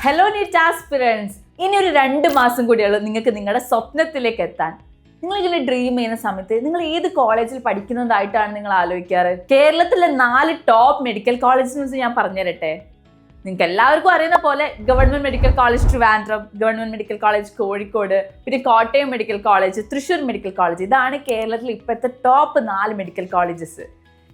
Hello NEET aspirants, ഇനി ഒരു 2 മാസം കൂടിയുള്ളൂ നിങ്ങൾക്ക് നിങ്ങളുടെ സ്വപ്നത്തിലേക്ക് എത്താൻ. നിങ്ങളിങ്ങനെ ഡ്രീം ചെയ്യുന്ന സമയത്ത് നിങ്ങൾ ഏത് കോളേജിൽ പഠിക്കുന്നതായിട്ടാണ് നിങ്ങൾ ആലോചിക്കാറ്? കേരളത്തിലെ 4 ടോപ്പ് മെഡിക്കൽ കോളേജിനെ ഞാൻ പറഞ്ഞുതരട്ടെ. നിങ്ങൾക്ക് എല്ലാവർക്കും അറിയുന്ന പോലെ government medical college Trivandrum, government medical college Kozhikode, പിന്നെ Kottayam medical college, Thrissur medical college. ഇതാണ് കേരളത്തിൽ ഇപ്പോഴത്തെ top 4 medical colleges.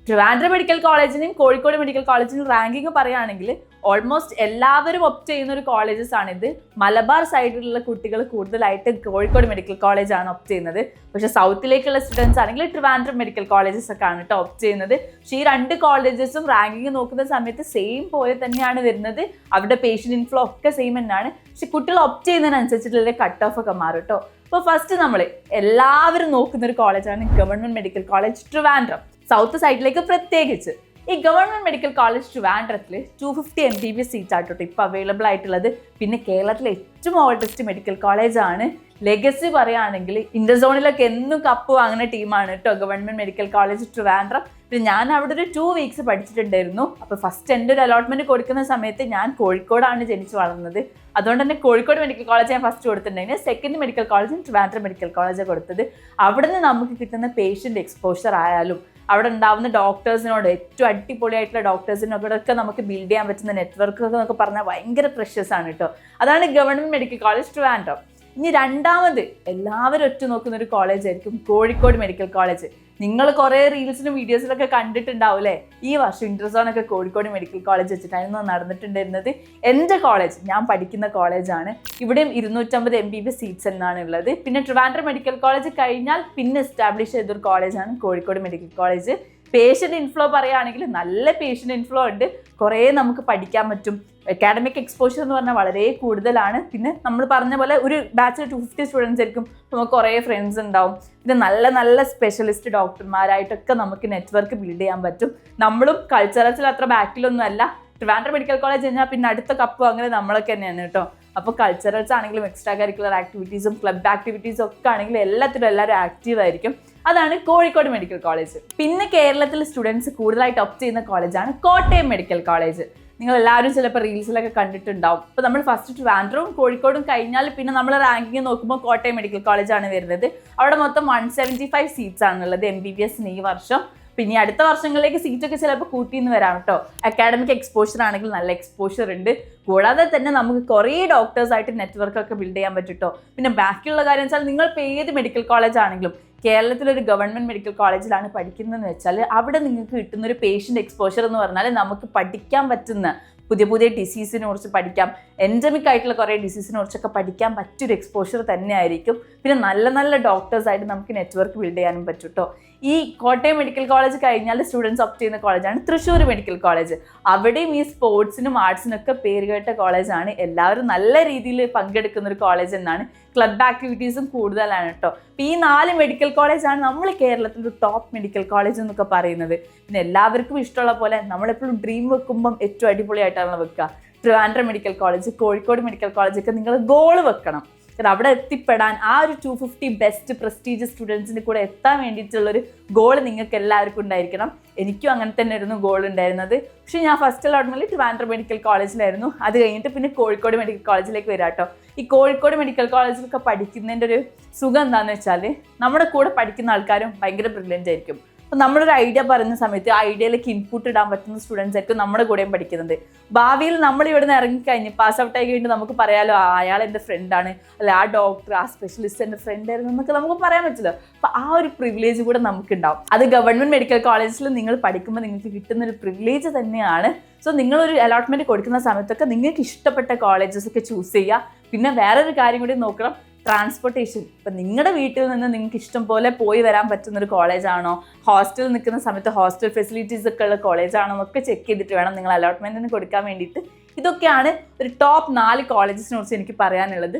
Trivandrum medical കോളേജിനും കോഴിക്കോട് മെഡിക്കൽ കോളേജിനും റാങ്കിങ് പറയുകയാണെങ്കിൽ ഓൾമോസ്റ്റ് എല്ലാവരും ഒപ്റ്റ് ചെയ്യുന്ന ഒരു കോളേജസ് ആണിത്. മലബാർ സൈഡിലുള്ള കുട്ടികൾ കൂടുതലായിട്ട് കോഴിക്കോട് മെഡിക്കൽ കോളേജാണ് ഒപ്റ്റ് ചെയ്യുന്നത്. പക്ഷേ സൗത്തിലേക്കുള്ള സ്റ്റുഡൻസ് ആണെങ്കിൽ ട്രിവാൻഡ്രം മെഡിക്കൽ കോളേജസ് ഒക്കെ ആണ് കേട്ടോ ഒപ്റ്റ് ചെയ്യുന്നത്. പക്ഷേ ഈ 2 കോളേജസും റാങ്കിങ് നോക്കുന്ന സമയത്ത് സെയിം പോലെ തന്നെയാണ് വരുന്നത്. അവരുടെ പേഷ്യൻ്റ് ഇൻഫ്ലോ ഒക്കെ സെയിം തന്നെയാണ്. പക്ഷെ കുട്ടികൾ ഒപ്റ്റ് ചെയ്യുന്നതിനനുസരിച്ചിട്ടുള്ള കട്ട് ഓഫ് ഒക്കെ മാറും കേട്ടോ. അപ്പോൾ ഫസ്റ്റ് നമ്മൾ എല്ലാവരും നോക്കുന്ന ഒരു കോളേജാണ് government medical college Trivandrum, south സൈഡിലേക്ക് പ്രത്യേകിച്ച്. ഈ ഗവൺമെന്റ് മെഡിക്കൽ കോളേജ് ട്രിവാൻഡ്രത്തിൽ 250 MBBS സീറ്റ് ആയിട്ടോ ഇപ്പോൾ അവൈലബിൾ ആയിട്ടുള്ളത്. പിന്നെ കേരളത്തിലെ ഏറ്റവും ഓൾഡസ്റ്റ് മെഡിക്കൽ കോളേജാണ്. ലെഗസി പറയുകയാണെങ്കിൽ ഇന്റർസോണിലൊക്കെ എന്നും കപ്പ് വാങ്ങുന്ന ടീമാണ് കേട്ടോ ഗവൺമെന്റ് മെഡിക്കൽ കോളേജ് ട്രിവാൻഡ്രം. പിന്നെ ഞാൻ അവിടെ ഒരു 2 വീക്സ് പഠിച്ചിട്ടുണ്ടായിരുന്നു. അപ്പോൾ ഫസ്റ്റ് എൻ്റെ ഒരു അലോട്ട്മെന്റ് കൊടുക്കുന്ന സമയത്ത് ഞാൻ കോഴിക്കോടാണ് ജനിച്ചു വളർന്നത്. അതുകൊണ്ട് തന്നെ കോഴിക്കോട് മെഡിക്കൽ കോളേജ് ഞാൻ ഫസ്റ്റ് കൊടുത്തിട്ടുണ്ടായിരുന്നു. സെക്കൻഡ് മെഡിക്കൽ കോളേജും ട്രിവാൻഡ്രം മെഡിക്കൽ കോളേജാണ് കൊടുത്തത്. അവിടെ നിന്ന് നമുക്ക് കിട്ടുന്ന പേഷ്യൻ്റ് എക്സ്പോഷർ ആയാലും അവിടെ ഉണ്ടാവുന്ന ഡോക്ടേഴ്സിനോട് ഏറ്റവും അടിപൊളിയായിട്ടുള്ള ഡോക്ടേഴ്സിനോടൊക്കെ നമുക്ക് ബിൽഡ് ചെയ്യാൻ പറ്റുന്ന നെറ്റ്വർക്ക് എന്നൊക്കെ പറഞ്ഞാൽ ഭയങ്കര പ്രഷ്യസ് ആണ് കേട്ടോ. അതാണ് ഗവൺമെന്റ് മെഡിക്കൽ കോളേജ് ട്രിവാൻഡ്രം. ഇനി രണ്ടാമത് എല്ലാവരും ഒറ്റ നോക്കുന്ന ഒരു കോളേജ് ആയിരിക്കും കോഴിക്കോട് മെഡിക്കൽ കോളേജ്. നിങ്ങൾ കുറേ റീൽസിനും വീഡിയോസിലൊക്കെ കണ്ടിട്ടുണ്ടാവും അല്ലേ? ഈ വർഷം ഇന്റർസോണൊക്കെ കോഴിക്കോട് മെഡിക്കൽ കോളേജ് വെച്ചിട്ടായിരുന്നു നടന്നിട്ടുണ്ടായിരുന്നത്. എൻ്റെ കോളേജ്, ഞാൻ പഠിക്കുന്ന കോളേജാണ്. ഇവിടെയും 250 MBBS സീറ്റ്സ് എന്നാണ് ഉള്ളത്. പിന്നെ ട്രിവാൻഡ്രം മെഡിക്കൽ കോളേജ് കഴിഞ്ഞാൽ പിന്നെ എസ്റ്റാബ്ലിഷ് ചെയ്തൊരു കോളേജാണ് Kozhikode medical college. Patient inflow പറയുകയാണെങ്കിൽ നല്ല പേഷ്യൻ്റ് ഇൻഫ്ലോ ഉണ്ട്. കുറേ നമുക്ക് പഠിക്കാൻ പറ്റും. അക്കാഡമിക് എക്സ്പോഷർ എന്ന് പറഞ്ഞാൽ വളരെ കൂടുതലാണ്. പിന്നെ നമ്മൾ പറഞ്ഞ പോലെ ഒരു ബാച്ചിൽ 250 സ്റ്റുഡൻസ് ആയിരിക്കും. നമുക്ക് കുറേ ഫ്രണ്ട്സ് ഉണ്ടാവും. പിന്നെ നല്ല നല്ല സ്പെഷ്യലിസ്റ്റ് ഡോക്ടർമാരായിട്ടൊക്കെ നമുക്ക് നെറ്റ്വർക്ക് ബിൽഡ് ചെയ്യാൻ പറ്റും. നമ്മളും കൾച്ചറൽസിൽ അത്ര ബാക്കിലൊന്നും അല്ല. ട്രിവാൻഡ്രം മെഡിക്കൽ കോളേജ് കഴിഞ്ഞാൽ പിന്നെ അടുത്ത കപ്പ് അങ്ങനെ നമ്മളൊക്കെ തന്നെയാണ് കേട്ടോ. അപ്പോൾ കൾച്ചറൽസ് ആണെങ്കിലും എക്സ്ട്രാ കരിക്കുലർ ആക്ടിവിറ്റീസും ക്ലബ് ആക്ടിവിറ്റീസും ഒക്കെ ആണെങ്കിലും എല്ലാത്തിലും എല്ലാവരും ആക്റ്റീവ് ആയിരിക്കും. അതാണ് കോഴിക്കോട് മെഡിക്കൽ കോളേജ്. പിന്നെ കേരളത്തിൽ സ്റ്റുഡൻസ് കൂടുതലായിട്ട് ഒപ്റ്റ് ചെയ്യുന്ന കോളേജാണ് കോട്ടയം മെഡിക്കൽ കോളേജ്. നിങ്ങൾ എല്ലാവരും ചിലപ്പോൾ റീൽസിലൊക്കെ കണ്ടിട്ടുണ്ടാവും. അപ്പോൾ നമ്മൾ ഫസ്റ്റ് ട്രിവാൻഡ്രവും കോഴിക്കോടും കഴിഞ്ഞാൽ പിന്നെ നമ്മൾ റാങ്കിങ് നോക്കുമ്പോൾ കോട്ടയം മെഡിക്കൽ കോളേജാണ് വരുന്നത്. അവിടെ മൊത്തം 175 സീറ്റ്സ് ആണുള്ളത് MBBS ഈ വർഷം. പിന്നെ അടുത്ത വർഷങ്ങളിലേക്ക് സീറ്റൊക്കെ ചിലപ്പോൾ കൂട്ടിന്ന് വരാം കേട്ടോ. അക്കാഡമിക് എക്സ്പോഷർ ആണെങ്കിൽ നല്ല എക്സ്പോഷർ ഉണ്ട്. കൂടാതെ തന്നെ നമുക്ക് കുറേ ഡോക്ടേഴ്സായിട്ട് നെറ്റ്വർക്കൊക്കെ ബിൽഡ് ചെയ്യാൻ പറ്റും കേട്ടോ. പിന്നെ ബാക്കിയുള്ള കാര്യം വെച്ചാൽ നിങ്ങളിപ്പോൾ ഏത് മെഡിക്കൽ കോളേജ് ആണെങ്കിലും കേരളത്തിലൊരു ഗവൺമെൻറ് മെഡിക്കൽ കോളേജിലാണ് പഠിക്കുന്നതെന്ന് വെച്ചാൽ അവിടെ നിങ്ങൾക്ക് കിട്ടുന്നൊരു പേഷ്യൻ്റ് എക്സ്പോഷർ എന്ന് പറഞ്ഞാൽ നമുക്ക് പഠിക്കാൻ പറ്റുന്ന പുതിയ പുതിയ ഡിസീസിനെ കുറിച്ച് പഠിക്കാം. എൻഡമിക് ആയിട്ടുള്ള കുറേ ഡിസീസിനെ കുറിച്ചൊക്കെ പഠിക്കാൻ പറ്റിയൊരു എക്സ്പോഷർ തന്നെ ആയിരിക്കും. പിന്നെ നല്ല നല്ല ഡോക്ടേഴ്സായിട്ട് നമുക്ക് നെറ്റ്വർക്ക് ബിൽഡ് ചെയ്യാനും പറ്റും കേട്ടോ. ഈ കോട്ടയം മെഡിക്കൽ കോളേജ് കഴിഞ്ഞാൽ സ്റ്റുഡൻസ് ഒപ്റ്റ് ചെയ്യുന്ന കോളേജാണ് തൃശ്ശൂർ മെഡിക്കൽ കോളേജ്. അവിടെയും ഈ സ്പോർട്സിനും ആർട്സിനൊക്കെ പേരുകേട്ട കോളേജാണ്. എല്ലാവരും നല്ല രീതിയിൽ പങ്കെടുക്കുന്ന ഒരു കോളേജ് എന്നാണ്. ക്ലബ് ആക്ടിവിറ്റീസും കൂടുതലാണ് കേട്ടോ. ഈ 4 മെഡിക്കൽ കോളേജാണ് നമ്മൾ കേരളത്തിലൊരു ടോപ്പ് മെഡിക്കൽ കോളേജ് എന്നൊക്കെ പറയുന്നത്. പിന്നെ എല്ലാവർക്കും ഇഷ്ടമുള്ള പോലെ നമ്മളെപ്പോഴും ഡ്രീം വെക്കുമ്പം ഏറ്റവും അടിപൊളിയായിട്ടാണ് വെക്കുക. Trivandrum medical college, Kozhikode medical കോളേജൊക്കെ നിങ്ങൾ ഗോൾ വെക്കണം. കാരണം അവിടെ എത്തിപ്പെടാൻ ആ ഒരു 250 ബെസ്റ്റ് പ്രസ്റ്റീജിയസ് സ്റ്റുഡൻസിൻ്റെ കൂടെ എത്താൻ വേണ്ടിയിട്ടുള്ളൊരു ഗോൾ നിങ്ങൾക്ക് എല്ലാവർക്കും ഉണ്ടായിരിക്കണം. എനിക്കും അങ്ങനെ തന്നെ ആയിരുന്നു ഗോൾ ഉണ്ടായിരുന്നത്. പക്ഷേ ഞാൻ ഫസ്റ്റ് അലോട്ട്മെൻറ്റിൽ ട്രിവാൻഡ്രം മെഡിക്കൽ കോളേജിലായിരുന്നു. അത് കഴിഞ്ഞിട്ട് പിന്നെ കോഴിക്കോട് മെഡിക്കൽ കോളേജിലേക്ക് വരാം കേട്ടോ. ഈ കോഴിക്കോട് മെഡിക്കൽ കോളേജിലൊക്കെ പഠിക്കുന്നതിൻ്റെ ഒരു സുഖം എന്താണെന്ന് വെച്ചാൽ നമ്മുടെ കൂടെ പഠിക്കുന്ന ആൾക്കാരും ഭയങ്കര ബ്രില്യൻ്റ് ആയിരിക്കും. അപ്പോൾ നമ്മളൊരു ഐഡിയ പറയുന്ന സമയത്ത് ആ ഐഡിയയിലേക്ക് ഇൻപുട്ട് ഇടാൻ പറ്റുന്ന സ്റ്റുഡൻസ് ആയിരിക്കും നമ്മുടെ കൂടെയും പഠിക്കുന്നത്. ഭാവിയിൽ നമ്മൾ ഇവിടെ നിന്ന് ഇറങ്ങിക്കഴിഞ്ഞ് പാസ് ഔട്ട് ആയി കഴിഞ്ഞിട്ട് നമുക്ക് പറയാലോ അയാൾ എൻ്റെ ഫ്രണ്ടാണ്, അല്ലെ ആ ഡോക്ടർ ആ സ്പെഷ്യലിസ്റ്റ് എൻ്റെ ഫ്രണ്ട് ആയിരുന്നു എന്നൊക്കെ നമുക്ക് പറയാൻ പറ്റില്ല. അപ്പോൾ ആ ഒരു പ്രിവിലേജ് കൂടെ നമുക്കുണ്ടാവും. അത് ഗവൺമെൻറ് മെഡിക്കൽ കോളേജിൽ നിങ്ങൾ പഠിക്കുമ്പോൾ നിങ്ങൾക്ക് കിട്ടുന്ന ഒരു പ്രിവിലേജ് തന്നെയാണ്. സോ നിങ്ങളൊരു അലോട്ട്മെൻറ്റ് കൊടുക്കുന്ന സമയത്തൊക്കെ നിങ്ങൾക്ക് ഇഷ്ടപ്പെട്ട കോളേജസ് ഒക്കെ ചൂസ് ചെയ്യുക. പിന്നെ വേറൊരു കാര്യം കൂടി നോക്കണം, ട്രാൻസ്പോർട്ടേഷൻ. ഇപ്പം നിങ്ങളുടെ വീട്ടിൽ നിന്ന് നിങ്ങൾക്ക് ഇഷ്ടം പോലെ പോയി വരാൻ പറ്റുന്നൊരു കോളേജാണോ, ഹോസ്റ്റലിൽ നിൽക്കുന്ന സമയത്ത് ഹോസ്റ്റൽ ഫെസിലിറ്റീസ് ഒക്കെ ഉള്ള കോളേജാണോ എന്നൊക്കെ ചെക്ക് ചെയ്തിട്ട് വേണം നിങ്ങൾ അലോട്ട്മെൻറ്റിന് കൊടുക്കാൻ വേണ്ടിയിട്ട്. ഇതൊക്കെയാണ് ഒരു ടോപ്പ് 4 കോളേജസിനെ കുറിച്ച് എനിക്ക് പറയാനുള്ളത്.